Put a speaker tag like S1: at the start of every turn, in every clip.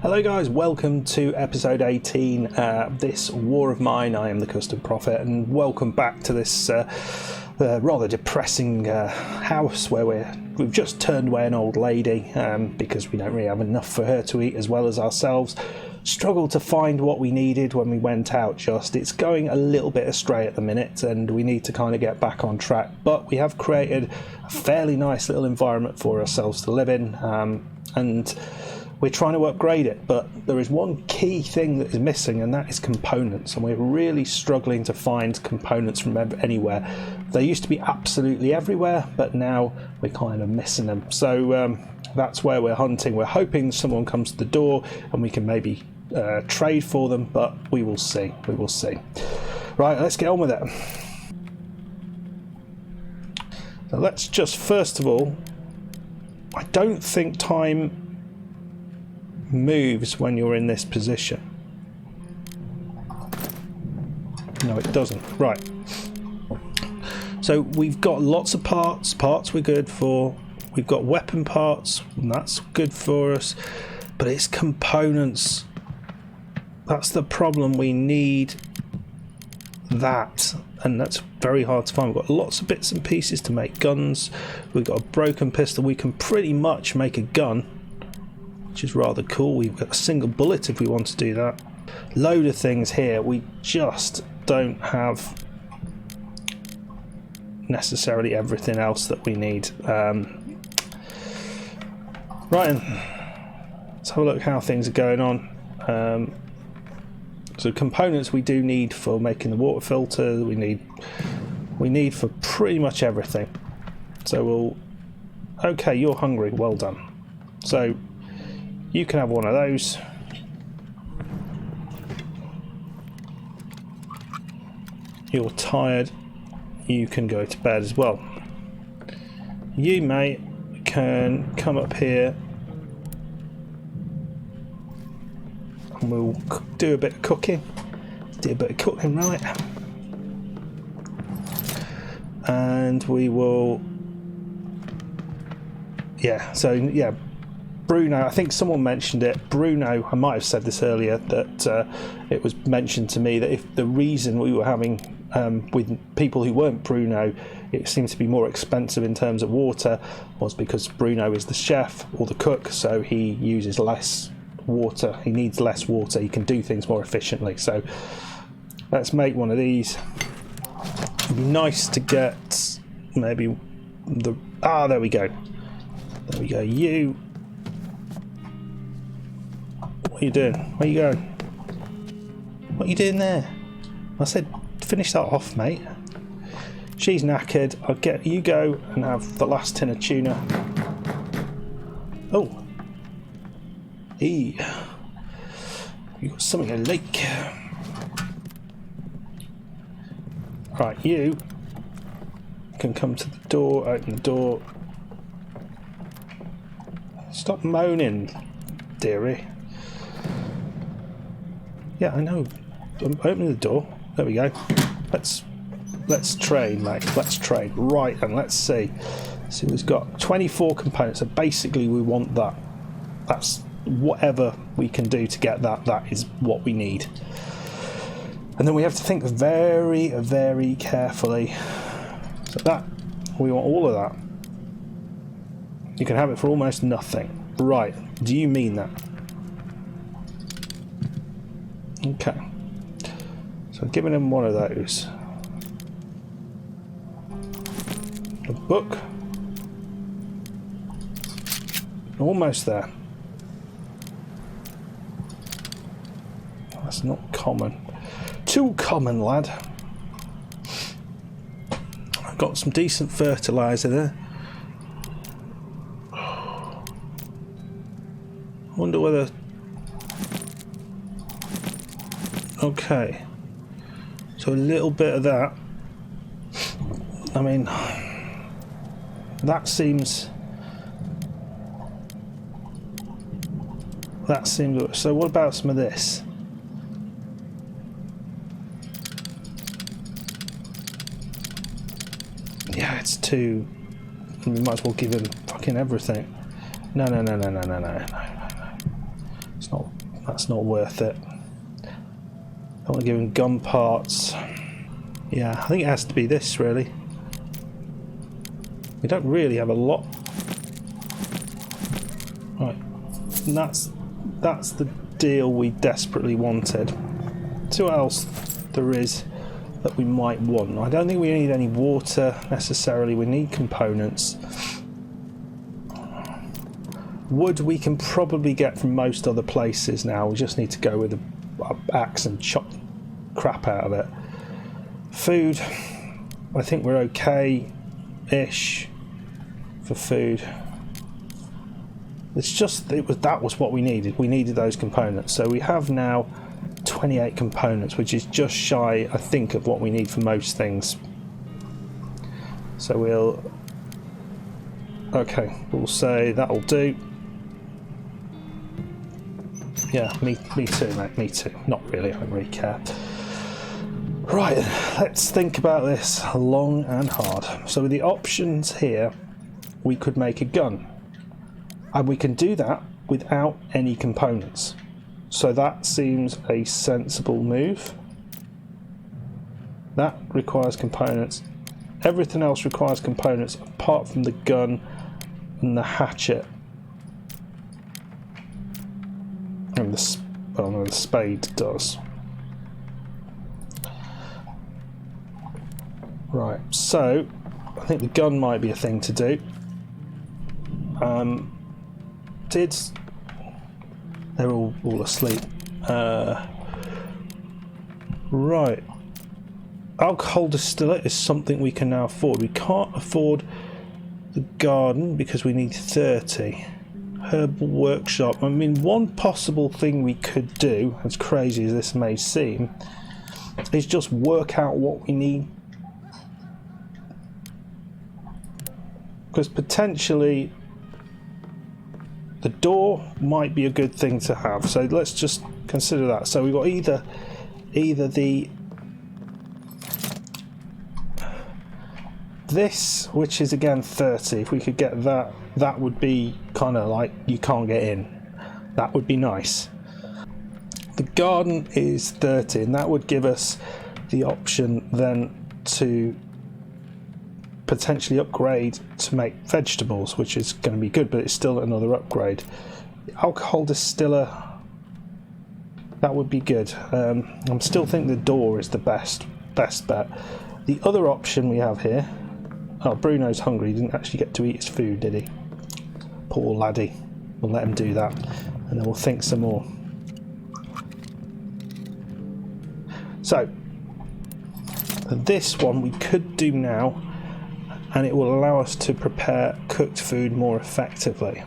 S1: Hello guys, welcome to episode 18, this War of Mine. I am the Custom Prophet, and welcome back to this rather depressing house where we've just turned away an old lady because we don't really have enough for her to eat as well as ourselves. Struggled to find what we needed when we went out. It's going a little bit astray at the minute, and we need to kind of get back on track, but we have created a fairly nice little environment for ourselves to live in, and we're trying to upgrade it, but there is one key thing that is missing, and that is components, and we're really struggling to find components from anywhere. They used to be absolutely everywhere, but now we're kind of missing them. So that's where we're hunting. We're hoping someone comes to the door and we can maybe trade for them, but we will see. We will see. Right, let's get on with it. So let's just, first of all, I don't think time moves when you're in this position. No, it doesn't. Right. So we've got lots of parts. Parts we're good for. We've got weapon parts, and that's good for us. But it's components. That's the problem. We need that. And that's very hard to find. We've got lots of bits and pieces to make guns. We've got a broken pistol. We can pretty much make a gun, which is rather cool. We've got a single bullet if we want to do that. Load of things here. We just don't have necessarily everything else that we need. Right, let's have a look how things are going on. So components we do need for making the water filter. We need for pretty much everything. So we'll. Okay, you're hungry. Well done. So you can have one of those. You're tired. You can go to bed as well. You, mate, can come up here and we'll do a bit of cooking. Do a bit of cooking, right? And we will. Yeah. So yeah. Bruno, I think someone mentioned it. Bruno, I might have said this earlier, that it was mentioned to me that if the reason we were having with people who weren't Bruno, it seemed to be more expensive in terms of water, was because Bruno is the chef or the cook, so he uses less water. He needs less water. He can do things more efficiently. So let's make one of these. It'd be nice to get maybe the. Ah, there we go. There we go. You. What are you doing? Where are you going? What are you doing there? I said finish that off, mate. She's knackered. I'll get you go and have the last tin of tuna. Oh. Hey. You got something I like. Right, you can come to the door, open the door. Stop moaning, dearie. Yeah, I know. I'm opening the door. There we go. Let's trade, mate. Let's trade. Right, and let's see. So we've got 24 components. So basically, we want that. That's whatever we can do to get that. That is what we need. And then we have to think very, very carefully. So that we want all of that. You can have it for almost nothing. Right? Do you mean that? Okay, so giving him one of those. A book. Almost there. That's not common. Too common, lad. I've got some decent fertilizer there. I wonder whether. Okay, so a little bit of that. I mean, that seems. So what about some of this? Yeah, it's too. We might as well give him fucking everything. No. That's not worth it. I want to give him gun parts. Yeah, I think it has to be this, really. We don't really have a lot. Right, and that's the deal we desperately wanted. See what else there is that we might want. I don't think we need any water necessarily. We need components. Wood we can probably get from most other places now. We just need to go with an axe and chop crap out of it. Food, I think we're okay-ish for food. It's just that was what we needed. We needed those components. So we have now 28 components, which is just shy, I think, of what we need for most things. So we'll say that'll do. Yeah, me too, mate, me too. Not really, I don't really care. Right, let's think about this long and hard. So with the options here, we could make a gun. And we can do that without any components. So that seems a sensible move. That requires components. Everything else requires components apart from the gun and the hatchet. And the spade does. Right, so I think the gun might be a thing to do. They're all asleep. Right. Alcohol distillate is something we can now afford. We can't afford the garden because we need 30. Herbal workshop. I mean, one possible thing we could do, as crazy as this may seem, is just work out what we need. Because potentially the door might be a good thing to have. So let's just consider that. So we've got either this, which is again 30. If we could get that, that would be kind of like you can't get in. That would be nice. The garden is 30, and that would give us the option then to potentially upgrade to make vegetables, which is going to be good, but it's still another upgrade. The alcohol distiller, that would be good. I'm still thinking the door is the best bet. The other option we have here, oh, Bruno's hungry. He didn't actually get to eat his food, did he? Poor laddie. We'll let him do that, and then we'll think some more. So this one we could do now, and it will allow us to prepare cooked food more effectively.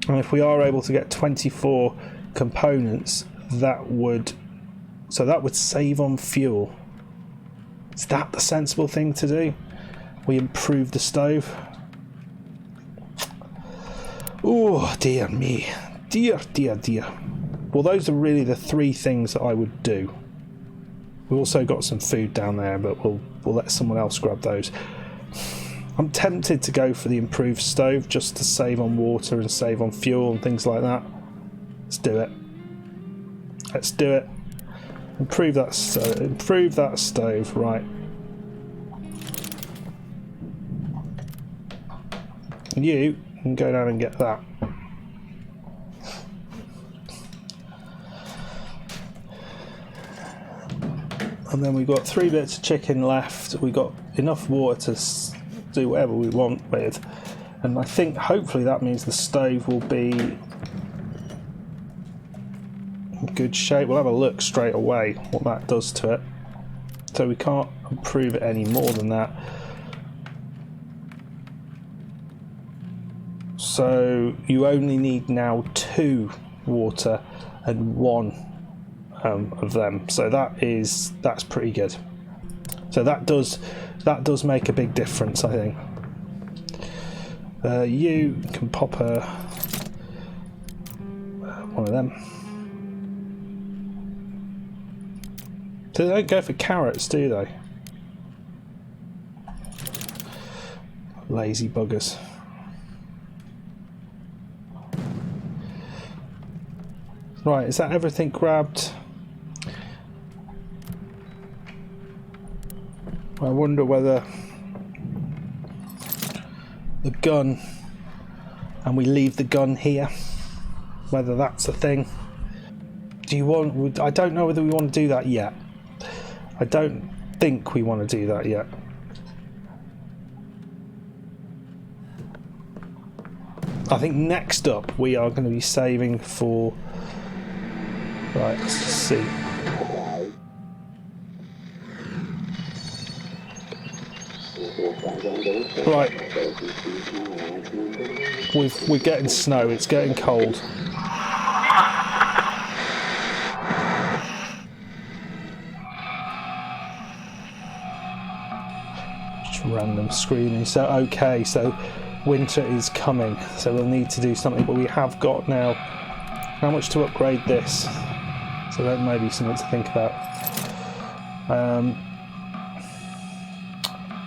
S1: And if we are able to get 24 components, that would save on fuel. Is that the sensible thing to do? We improve the stove. Oh dear me, dear. Well, those are really the three things that I would do. We've also got some food down there, but we'll let someone else grab those. I'm tempted to go for the improved stove just to save on water and save on fuel and things like that. Let's do it. Let's do it. Improve that stove, right. You can go down and get that. And then we've got 3 bits of chicken left. We've got enough water to do whatever we want with. And I think hopefully that means the stove will be in good shape. We'll have a look straight away what that does to it. So we can't improve it any more than that. So you only need now 2 water and 1 of them. So that's pretty good. So that does make a big difference, I think. You can pop one of them. They don't go for carrots, do they? Lazy buggers. Right, is that everything grabbed? I wonder whether the gun, and we leave the gun here, whether that's a thing. Do you want... I don't know whether we want to do that yet. I don't think we want to do that yet. I think next up we are going to be saving for... Right, let's just see. Right. We're getting snow, it's getting cold. Just random screaming. So, okay, so winter is coming, so we'll need to do something, but we have got now how much to upgrade this, so that may be something to think about.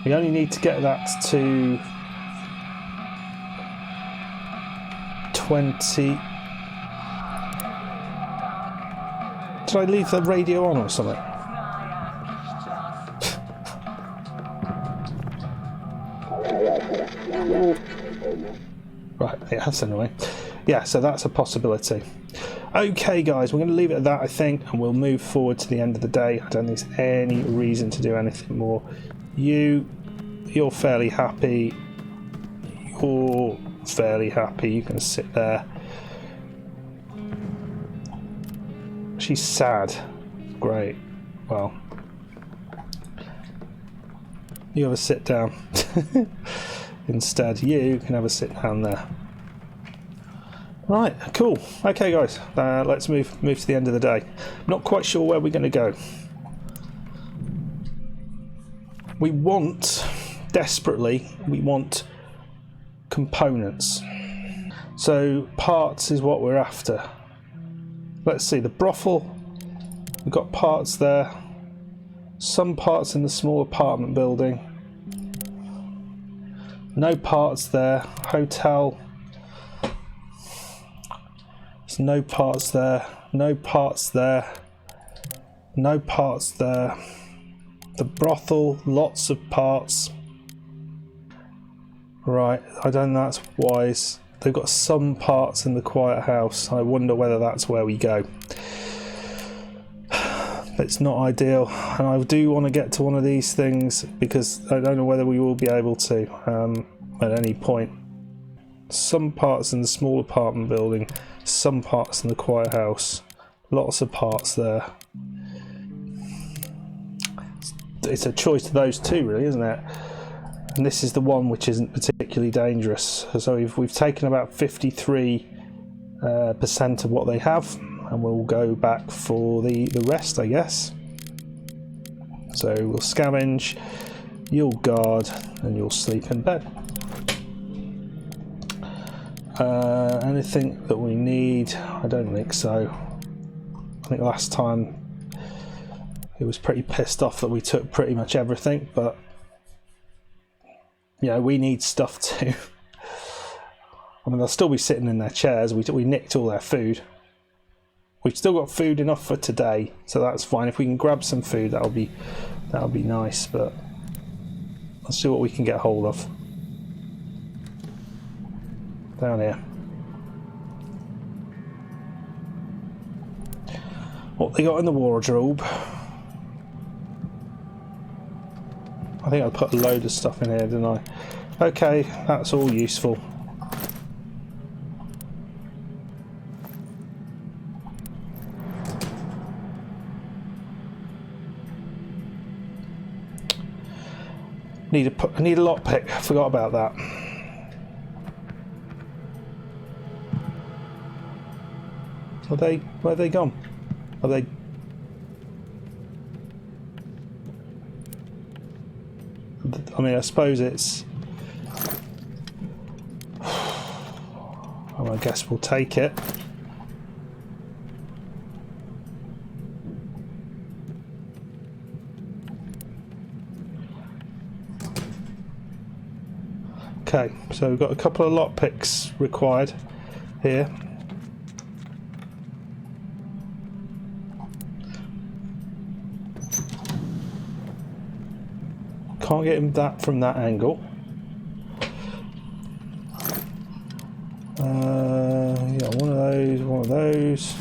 S1: We only need to get that to 20. Did I leave the radio on or something? Right, yeah, that's annoying. Yeah, so that's a possibility. Okay, guys, we're going to leave it at that, I think, and we'll move forward to the end of the day. I don't think there's any reason to do anything more. You're fairly happy. You're fairly happy. You can sit there. She's sad. Great. Well, you have a sit down. Instead, you can have a sit down there. Right, cool. Okay, guys, let's move to the end of the day. Not quite sure where we're going to go. We want, desperately, we want components. So parts is what we're after. Let's see, the brothel, we've got parts there. Some parts in the small apartment building. No parts there. Hotel. There's no parts there. No parts there. No parts there. The brothel, lots of parts. Right, I don't know, that's wise. They've got some parts in the quiet house. I wonder whether that's where we go. It's not ideal, and I do want to get to one of these things because I don't know whether we will be able to at any point. Some parts in the small apartment building, some parts in the quiet house. Lots of parts there. It's a choice of those two, really, isn't it? And this is the one which isn't particularly dangerous. So we've taken about 53% of what they have, and we'll go back for the rest, I guess. So we'll scavenge, you'll guard, and you'll sleep in bed. Anything that we need? I don't think so. I think last time it was pretty pissed off that we took pretty much everything, but yeah, we need stuff too. I mean, they'll still be sitting in their chairs. We nicked all their food. We've still got food enough for today, so that's fine. If we can grab some food, that'll be nice. But let's see what we can get hold of down here. What they got in the wardrobe? I think I put a load of stuff in here, didn't I? Okay, that's all useful. I need a lockpick. I forgot about that. Where have they gone? Are they? I mean, I suppose it's... Well, I guess we'll take it. Okay, so we've got a couple of lockpicks required here. Can't get him that from that angle. Yeah, one of those, one of those.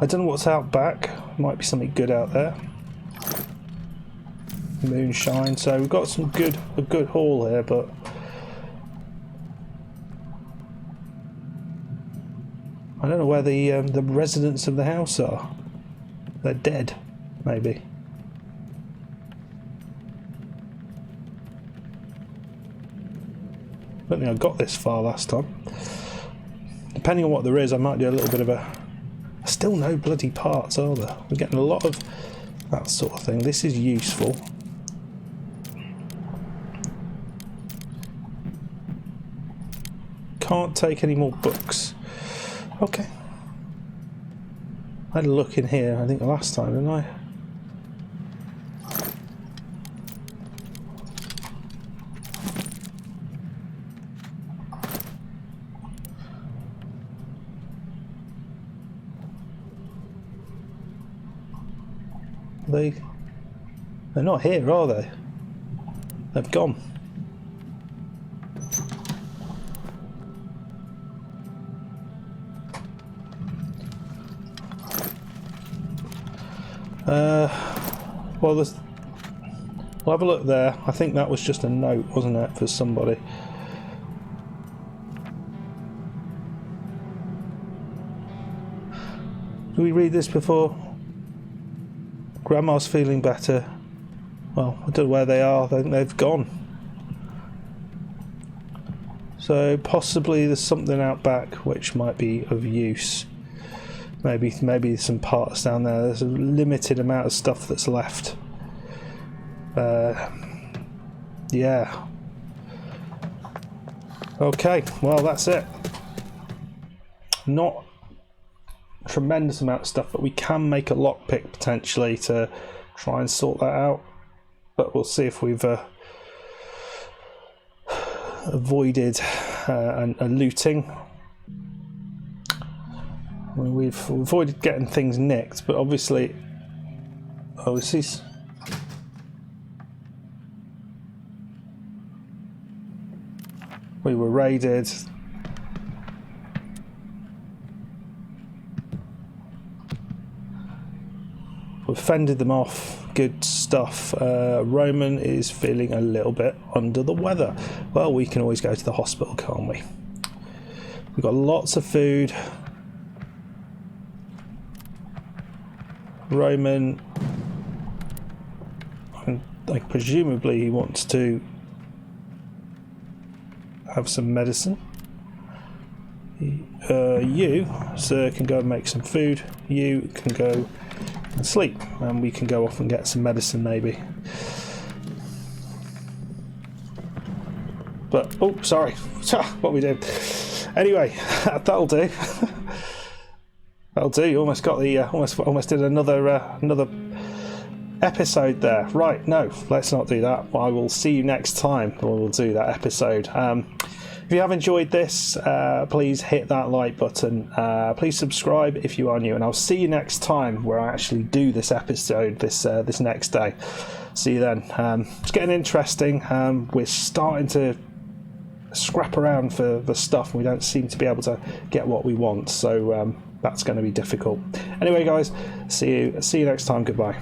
S1: I don't know what's out back. Might be something good out there. Moonshine. So we've got a good haul here, but I don't know where the residents of the house are. They're dead, maybe. I don't think I got this far last time. Depending on what there is, I might do a little bit of a... Still no bloody parts, are there? We're getting a lot of that sort of thing. This is useful. Can't take any more books. Okay. I had a look in here, I think, the last time, didn't I? They're not here, are they? They've gone. Well, we'll have a look there. I think that was just a note, wasn't it, for somebody? Did we read this before? Grandma's feeling better. Well, I don't know where they are. I think they've gone. So possibly there's something out back which might be of use. Maybe some parts down there. There's a limited amount of stuff that's left. Yeah. Okay, well that's it. Not a tremendous amount of stuff, but we can make a lockpick potentially to try and sort that out. But we'll see if we've avoided a looting. I mean, we've avoided getting things nicked, but obviously, we were raided. We've fended them off. Good stuff. Roman is feeling a little bit under the weather. Well, we can always go to the hospital, can't we? We've got lots of food. Roman, like presumably he wants to have some medicine. You, sir, can go and make some food. You can go and sleep, and we can go off and get some medicine maybe. But oh, sorry, what we did. Anyway, that'll do. That'll do. You almost got the almost did another episode there. Right? No, let's not do that. I will see you next time when we'll do that episode. If you have enjoyed this, please hit that like button. Please subscribe if you are new, and I'll see you next time where I actually do this episode this next day. See you then. It's getting interesting. We're starting to scrap around for the stuff. We don't seem to be able to get what we want, so that's going to be difficult. Anyway, guys, see you next time. Goodbye.